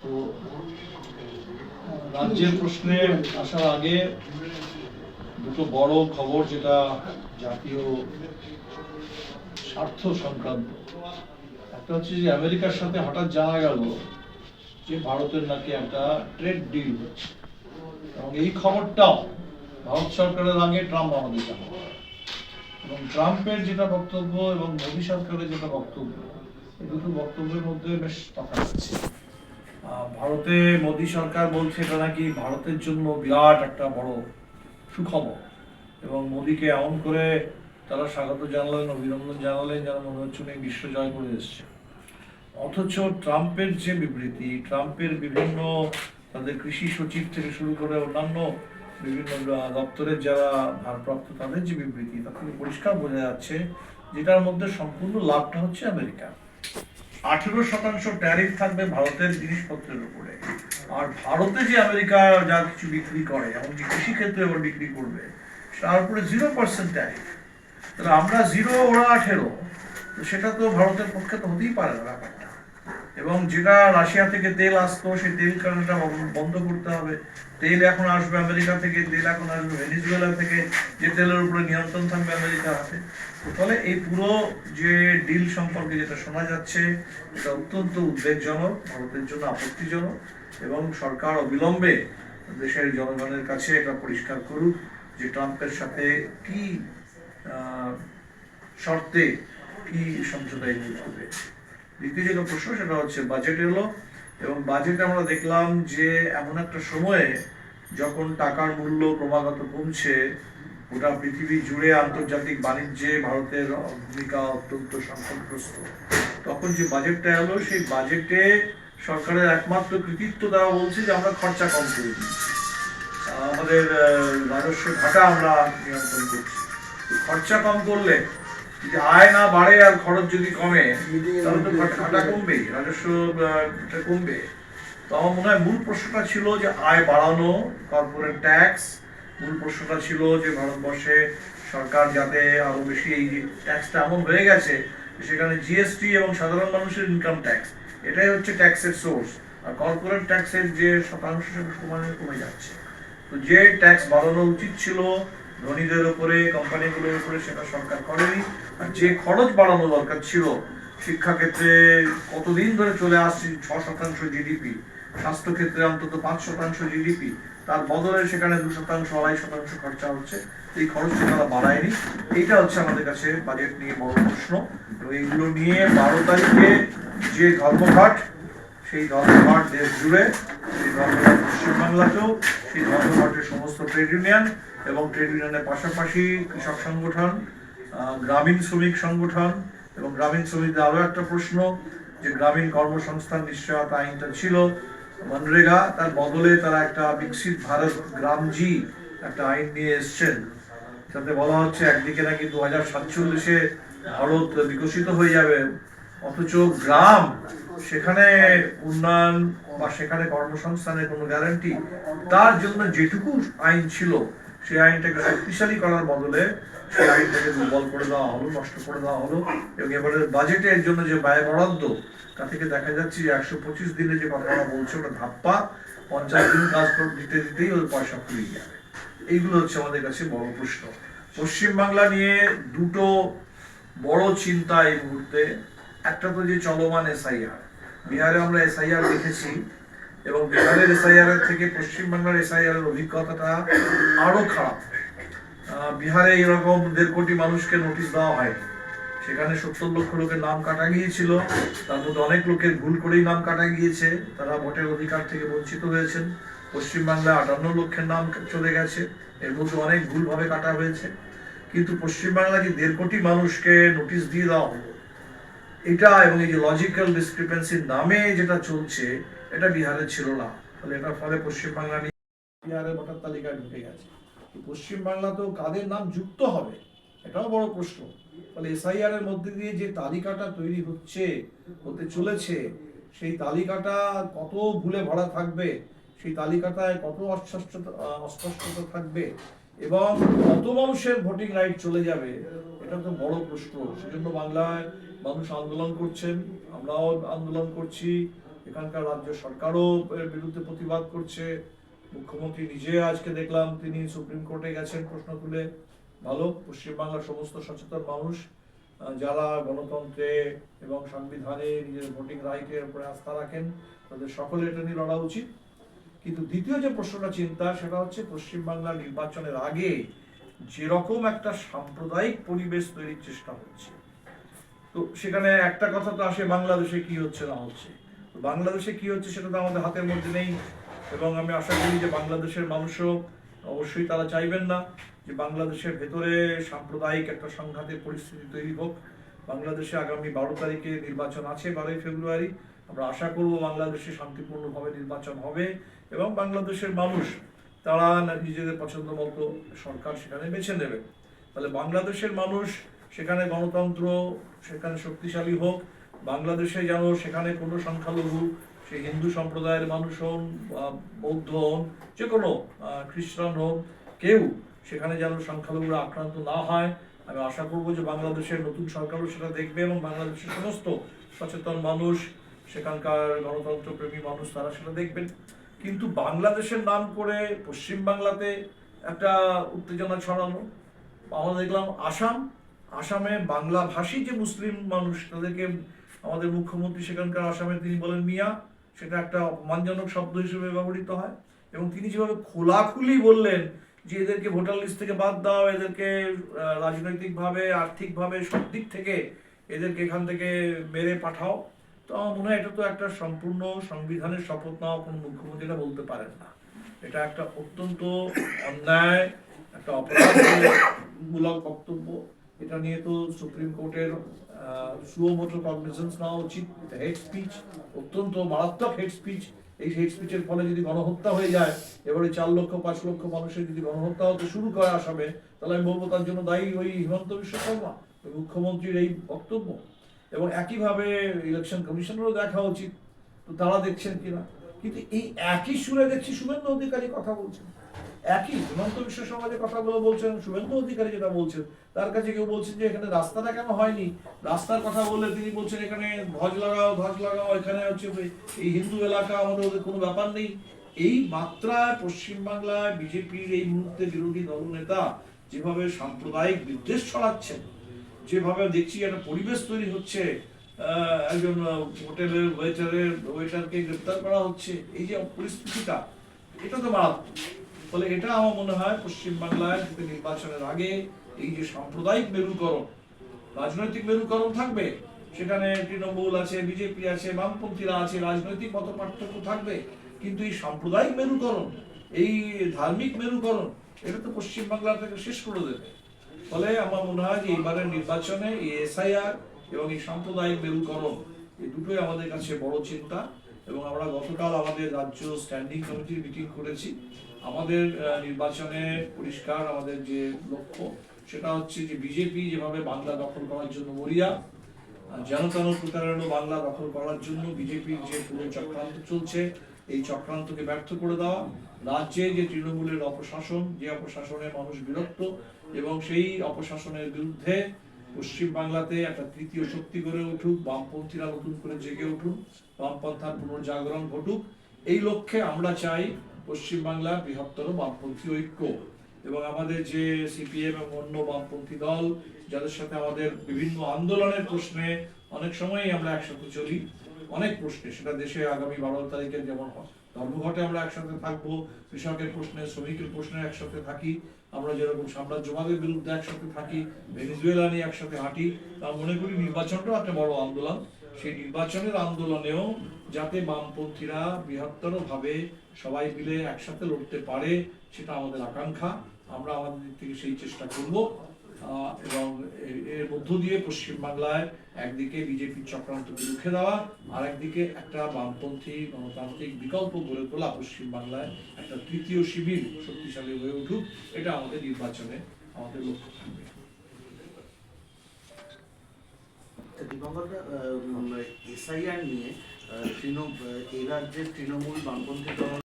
তো রাজ্যের প্রশ্নে আসার আগে দুটো বড় খবর, যেটা জাতীয় স্বার্থ সংক্রান্ত। একটা হচ্ছে যে আমেরিকার সাথে হঠাৎ জানা গেল যে ভারতের নাকি একটা ট্রেড ডিল হচ্ছে, এবং এই খবরটাও ভারত সরকারের আগে ট্রাম্প আমাদের জানালো। এবং ট্রাম্পের যেটা বক্তব্য এবং মোদী সরকারের যেটা বক্তব্য, এই দুটো বক্তব্যের মধ্যে বেশ তফাৎ আছে। ভারতে মোদী সরকার বলছে এটা নাকি ভারতের জন্য বিরাট একটা বড় সুখবর, এবং মোদীকে এমন করে তারা স্বাগত জানালেন, অভিনন্দন জানালেন, যেন মনে হচ্ছে উনি বিশ্ব জয় করে এসছে। অথচ ট্রাম্পের যে বিবৃতি, ট্রাম্পের বিভিন্ন তাদের কৃষি সচিব থেকে শুরু করে অন্যান্য বিভিন্ন দপ্তরের যারা ভারপ্রাপ্ত তাদের যে বিবৃতি, তা থেকে পরিষ্কার বোঝা যাচ্ছে যেটার মধ্যে সম্পূর্ণ লাভটা হচ্ছে আমেরিকা। 18% ট্যারিফ থাকবে ভারতের জিনিসপত্রের উপরে, আর ভারতে যে আমেরিকা যা কিছু বিক্রি করে, এমনকি কৃষি ক্ষেত্রে এবার বিক্রি করবে, তার উপরে 0% ট্যারিফ। তাহলে আমরা 0, ওরা 18, তো সেটা তো ভারতের পক্ষে তো হতেই পারে না ব্যাপারটা। এবং যেটা রাশিয়া থেকে তেল আসতো, সেই তেল কারণটা বন্ধ করতে হবে। তেল এখন আসবে আমেরিকা থেকে, তেল এখন আসবে ভেনিজুয়েলা থেকে, যে তেলের উপরে নিয়ন্ত্রণ থাকবে আমেরিকার হাতে। ফলে এই পুরো যে ডিল সম্পর্কে যেটা শোনা যাচ্ছে, এটা অত্যন্ত উদ্বেগজনক, ভারতের জন্য আপত্তিজনক, এবং সরকার অবিলম্বে দেশের জনগণের কাছে এটা পরিষ্কার করুক যে ট্রাম্পের সাথে কি শর্তে কি সমঝোতায় করবে। দ্বিতীয় যেটা প্রশ্ন, সেটা হচ্ছে বাজেট এলো, এবং বাজেটে আমরা দেখলাম যে এমন একটা সময়ে যখন টাকার মূল্য ক্রমাগত কমছে, গোটা পৃথিবী জুড়ে আন্তর্জাতিক বাণিজ্যে ভারতের ভূমিকা অত্যন্ত সংকটগ্রস্ত, তখন যে বাজেটটা এলো, সেই বাজেটে সরকারের একমাত্র কৃতিত্ব দেওয়া বলছে যে আমরা খরচা কম করে দিচ্ছি, আমাদের রাজস্ব ঘাটা আমরা নিয়ন্ত্রণ করছি। খরচা কম করলে যদি আয় না বাড়ে আর খরচ যদি কমে, তাহলে তো ঘাটা কমবেই, রাজস্ব কমবে। তো আমার মনে হয় মূল প্রশ্নটা ছিল যে আয় বাড়ানো, কর্পোরেট ট্যাক্স। মূল প্রশ্নটা ছিল যে ভারতবর্ষে সরকার যাতে আরো বেশি, এই যে ট্যাক্সটা এমন হয়ে গেছে সেখানে জিএসটি এবং সাধারণ মানুষের ইনকাম ট্যাক্স, এটাই হচ্ছে ট্যাক্সের সোর্স, আর কর্পোরেট ট্যাক্সের যে শতাংশ সেটা ক্রমান্বয়ে কমে যাচ্ছে। তো যে ট্যাক্স বাড়ানো উচিত ছিল ধনীদের উপরে, কোম্পানিগুলোর উপরে, সেটা সরকার করেনি। আর যে খরচ বাড়ানো দরকার ছিল, শিক্ষাক্ষেত্রে কতদিন ধরে চলে আসছে 6% জিডিপি, স্বাস্থ্যক্ষেত্রে অন্তত 5% জিডিপি, তার বদলে সেখানে 2%, 2.5% খরচা হচ্ছে। এই খরচটা তারা বাড়ায়নি। এইটা হচ্ছে আমাদের কাছে বাজেট নিয়ে বড় প্রশ্ন। এবং এইগুলো নিয়ে 12 তারিখে যে ধর্মঘট, সেই ধর্মঘট দেশ জুড়ে, সেই ধর্মঘট পশ্চিমবাংলাতেও, সেই ধর্মঘটের সমস্ত ট্রেড ইউনিয়ন এবং ট্রেড ইউনিয়নের পাশাপাশি কৃষক সংগঠন, গ্রামীণ শ্রমিক সংগঠন, এবং গ্রামীণ শ্রমিকদের আরো একটা প্রশ্ন যে গ্রামীণ কর্মসংস্থান নিশ্চয়তা আইনটা ছিল মনরেগা, তার বদলে তারা একটা বিকশিত ভারত গ্রামজি একটা আইন নিয়ে এসছেন, যাতে বলা হচ্ছে একদিকে নাকি 2047-এ ভারত বিকশিত হয়ে যাবে, অথচ গ্রাম, সেখানে উন্নয়ন বা সেখানে কর্মসংস্থানের কোনো গ্যারান্টি, তার জন্য যেটুকু আইন ছিল সেই আইনটাকে শক্তিশালী করার বদলে সেই আইনটাকে দুর্বল করে দেওয়া হলো, নষ্ট করে দেওয়া হলো। এবং এবারের বাজেটের জন্য যে ব্যয় বরাদ্দ, তা থেকে দেখা যাচ্ছে যে 125 দিনে যে কথাটা বলছে ওটা ধাপ্পা, 50 দিন কাজ দিতে দিতেই ওর পয়সা ফুরিয়ে যাবে। এইগুলো হচ্ছে আমাদের কাছে বড় প্রশ্ন। পশ্চিমবাংলা নিয়ে দুটো বড় চিন্তা এই মুহূর্তে। একটা তো যে চলমান এসআইআর, বিহারে আমরা এসআইআর দেখেছি, এবং বিহারের এসআইআর এর থেকে পশ্চিমবাংলার এসআইআর এর অভিজ্ঞতাটা আরো খারাপ। বিহারে এরকম 1.5 কোটি মানুষকে নোটিশ দেওয়া হয়নি, সেখানে 70 লক্ষ লোকের নাম কাটা গিয়েছিল, তার মধ্যে অনেক লোকের ভুল করেই নাম কাটা গিয়েছে, তারা ভোটের অধিকার থেকে বঞ্চিত হয়েছেন। পশ্চিমবাংলায় 58 লক্ষের নাম চলে গেছে, এর মধ্যে অনেক ভুলভাবে কাটা হয়েছে। কিন্তু পশ্চিমবাংলা যে 1.5 কোটি মানুষকে নোটিশ দিয়ে দেওয়া হলো, এটা এবং এই যে লজিক্যাল ডিসক্রিপেন্সির নামে যেটা চলছে, এটা বিহারে ছিল না। তাহলে এটার ফলে পশ্চিমবাংলা নিয়ে বিহারের ভোটার তালিকায় ঢুকে গেছে। পশ্চিমবাংলা তো কাদের নাম যুক্ত হবে, এটাও বড় প্রশ্ন। তাহলে এসআইআর এর মধ্যে দিয়ে যে তালিকাটা তৈরি হতে চলেছে, সেই তালিকাটা কত ভুলে ভরা থাকবে, সেই তালিকাটায় কত অস্পষ্টতা থাকবে, এবং কত মানুষের ভোটিং রাইট চলে যাবে, এটা তো বড় প্রশ্ন। সেজন্য বাংলায় মানুষ আন্দোলন করছেন, আমরাও আন্দোলন করছি, এখানকার রাজ্য সরকারও এর বিরুদ্ধে প্রতিবাদ করছে। মুখ্যমন্ত্রী নিজে আজকে দেখলাম তিনি সুপ্রিম কোর্টে গেছেন প্রশ্ন তুলে। ভালো, পশ্চিমবাংলার সমস্ত সচেতন মানুষ যারা গণতন্ত্রে এবং সংবিধানে নিজের ভোটিং রাইটের উপরে আস্থা রাখেন, তাদের সকলে এটা নিয়ে লড়া উচিত। কিন্তু দ্বিতীয় যে প্রশ্নটা চিন্তা, সেটা হচ্ছে পশ্চিমবাংলার নির্বাচনের আগে যেরকম একটা সাম্প্রদায়িক পরিবেশ তৈরির চেষ্টা হচ্ছে, তো সেখানে একটা কথা তো আসে, বাংলাদেশে কি হচ্ছে না হচ্ছে। বাংলাদেশে কি হচ্ছে সেটা তো আমাদের হাতের মধ্যে নেই, এবং আমি আশা করি যে বাংলাদেশের মানুষও অবশ্যই তারা চাইবেন না যে বাংলাদেশের ভেতরে সাম্প্রদায়িক একটা সংঘাতের পরিস্থিতি তৈরি হোক। বাংলাদেশে আগামী 12 তারিখে নির্বাচন আছে, 12ই ফেব্রুয়ারি। আমরা আশা করব বাংলাদেশে শান্তিপূর্ণভাবে নির্বাচন হবে এবং বাংলাদেশের মানুষ তারা নিজেদের পছন্দ মতো সরকার সেখানে বেছে নেবে। তাহলে বাংলাদেশের মানুষ সেখানে গণতন্ত্র সেখানে শক্তিশালী হোক। বাংলাদেশে যেন সেখানে কোনো সংখ্যালঘু, সে হিন্দু সম্প্রদায়ের মানুষ হন, বৌদ্ধ হন, যে কোনো খ্রিস্টান হন, কেউ সেখানে যেন সংখ্যালঘুরা আক্রান্ত না হয়। আমি আশা করবো যে বাংলাদেশের নতুন সরকারও সেটা দেখবে এবং বাংলাদেশের সমস্ত সচেতন মানুষ, সেখানকার গণতন্ত্র প্রেমী মানুষ, তারা সেটা দেখবেন। কিন্তু বাংলাদেশের নাম করে পশ্চিমবাংলাতে একটা উত্তেজনা ছড়ানো। আমরা দেখলাম আসামে বাংলাভাষী যে মুসলিম মানুষ, তাদেরকে আমাদের মুখ্যমন্ত্রী সেখানকার আসামে তিনি বলেন মিয়া, সেটা একটা অপমানজনক শব্দ হিসেবে ব্যবহৃত হয়। এবং তিনি যেভাবে খোলাখুলি বললেন যে এদেরকে ভোটার লিস্ট থেকে বাদ দাও, এদেরকে রাজনৈতিকভাবে, আর্থিকভাবে, সব দিক থেকে এদেরকে এখান থেকে মেরে পাঠাও, তো আমার মনে হয় এটা তো একটা সম্পূর্ণ সংবিধানের শপথ নেওয়া কোনো মুখ্যমন্ত্রীরা বলতে পারেন না। এটা একটা অত্যন্ত অন্যায়, একটা অপরাধমূলক বক্তব্য। এটা নিয়ে তো সুপ্রিম কোর্টের সুমোটো কগনিজেন্স নেওয়া উচিত। হেড স্পিচ, অত্যন্ত মারাত্মক হেড স্পিচ। এই হেড স্পিচের ফলে যদি গণহত্যা হয়ে যায়, এবারে 4 লক্ষ 5 লক্ষ মানুষের যদি গণহত্যা হতে শুরু করে আসামে, তাহলে আমি বলবো তার জন্য দায়ী ওই হিমন্ত বিশ্ব শর্মা, ওই মুখ্যমন্ত্রীর এই বক্তব্য। এবং একইভাবে ইলেকশন কমিশনেরও দেখা উচিত, তো তারা দেখছেন কিনা। কিন্তু এই একই সুরে দেখছি শুভেন্দু অধিকারী কথা বলছেন, একই হিমন্ত বিশ্ব শর্মা যে কথাগুলো বলছেন, শুভেন্দু অধিকারী যেটা বলছেন, তার কাছে কেউ বলছেন যে এখানে রাস্তাটা কেন হয়নি। রাস্তার কথা বললে তিনি বলছেন এখানে ধ্বজ লাগাও, এখানে হচ্ছে এই হিন্দু এলাকা, আমাদের ওদের কোনো ব্যাপার নেই। এই মাত্রায় পশ্চিমবাংলায় বিজেপির এই মুহূর্তে বিরোধী দলনেতা যেভাবে সাম্প্রদায়িক বিদ্বেষ ছড়াচ্ছেন, যেভাবে দেখছি একটা পরিবেশ তৈরি হচ্ছে, একজন হোটেলের ওয়েটারকে গ্রেপ্তার করা হচ্ছে, এই যে পরিস্থিতিটা, এটা তো মারাত্মক। ফলে এটা আমার মনে হয় পশ্চিমবাংলায় নির্বাচনের আগে এই যে সাম্প্রদায়িক মেরুকরণ, রাজনৈতিক মেরুকরণ থাকবে, সেখানে তৃণমূল আছে, বিজেপি আছে, বামপন্থীরা আছে, রাজনৈতিক মত পার্থক্য থাকবে, কিন্তু এই সাম্প্রদায়িক মেরুকরণ, এই ধার্মিক মেরুকরণ, এটা তো পশ্চিমবাংলা থেকে শেষ করে দেবে। ফলে আমার মনে হয় যে এবারের নির্বাচনে এই এসআইআর এবং এই সাম্প্রদায়িক মেরুকরণ, এই দুটোই আমাদের কাছে বড় চিন্তা। এবং আমরা গতকাল আমাদের রাজ্য স্ট্যান্ডিং কমিটির মিটিং করেছি। আমাদের নির্বাচনে পরিষ্কার আমাদের যে লক্ষ্য, সেটা হচ্ছে যে বিজেপি যেভাবে বাংলা দখল করার জন্য মরিয়া, যেন তেন প্রকারেণ বাংলা দখল করার জন্য বিজেপির যে পুরো চক্রান্ত চলছে, এই চক্রান্তকে ব্যর্থ করে দেওয়া। রাজ্যে যে তৃণমূলের অপশাসন, যে অপশাসনে মানুষ বিরক্ত, এবং সেই অপশাসনের বিরুদ্ধে পশ্চিমবাংলাতে একটা তৃতীয় শক্তি গড়ে উঠুক, বামপন্থীরা নতুন করে জেগে উঠুক, বামপন্থার পুনর্জাগরণ ঘটুক। এই লক্ষ্যে আমরা চাই পশ্চিমবাংলার বৃহত্তর বামপন্থী ঐক্য। এবং আমাদের যে সিপিএম এবং অন্য বামপন্থী দল, যাদের সাথে আমাদের বিভিন্ন আন্দোলনের প্রশ্নে অনেক সময়ই আমরা একসাথে চলি, অনেক প্রশ্নে, সেটা দেশে আগামী 12 তারিখে যেমন ধর্মঘটে আমরা একসাথে থাকবো, কৃষকের প্রশ্নে, শ্রমিকের প্রশ্নে একসাথে থাকি, আমরা যেরকম সাম্রাজ্যবাদের বিরুদ্ধে একসাথে থাকি, ভেনেজুয়েলা নিয়ে একসাথে হাঁটি, তা মনে করি নির্বাচনটাও একটা বড় আন্দোলন। সেই নির্বাচনের আন্দোলনেও যাতে বামপন্থীরা বৃহত্তর ভাবে সবাই মিলে একসাথে লড়তে পারে, সেটা আমাদের আকাঙ্ক্ষা। আমরা আমাদের দিক থেকে সেই চেষ্টা করব। এবং এর মধ্য দিয়ে পশ্চিমবাংলায় একদিকে বিজেপির চক্রান্তকে রুখে দেওয়া, আর একদিকে একটা বামপন্থী গণতান্ত্রিক বিকল্প গড়ে তোলা, পশ্চিমবাংলায় একটা তৃতীয় শিবির শক্তিশালী হয়ে উঠুক, এটা আমাদের নির্বাচনে আমাদের লক্ষ্য থাকবে। এসআইআর নিয়ে এই রাজ্যের তৃণমূল বামপন্থী দল